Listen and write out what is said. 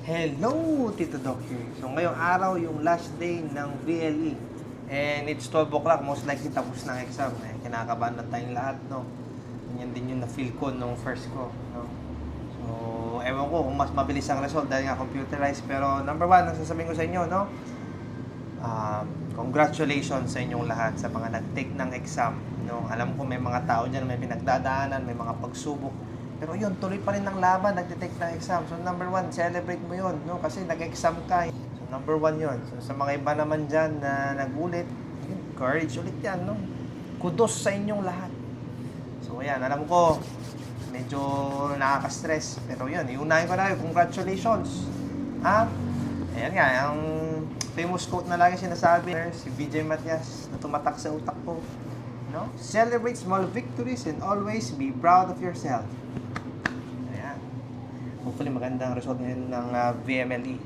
Hello, Tito Doc here. So, ngayong araw, yung last day ng VLE. And it's 12 o'clock, most likely tapos na ang exam. Kinakabahan na tayong lahat, no? Yan din yung na-feel ko nung first ko, no? So, ewan ko kung mas mabilis ang result dahil nga computerized. Pero, number one, ang sasabihin ko sa inyo, no? Congratulations sa inyong lahat sa mga nag-take ng exam, no? Alam ko may mga tao dyan na may pinagdadaanan, may mga pagsubok. Pero yun, tuloy pa rin ang laban, nag-detect ng exam. So, number one, celebrate mo yun, no? Kasi nag-exam ka. So, number one yun. So, sa mga iba naman dyan na nagulit, yun, courage ulit yan, no? Kudos sa inyong lahat. So, ayan, alam ko, medyo nakaka-stress. Pero yun, iunahin ko na kayo, congratulations. Ha? Ayan nga, ang famous quote na lagi sinasabi, si BJ Matias, na tumatak sa utak ko. No? Celebrate small victories and always be proud of yourself. Hopefully magandang result ngayon ng VMLE.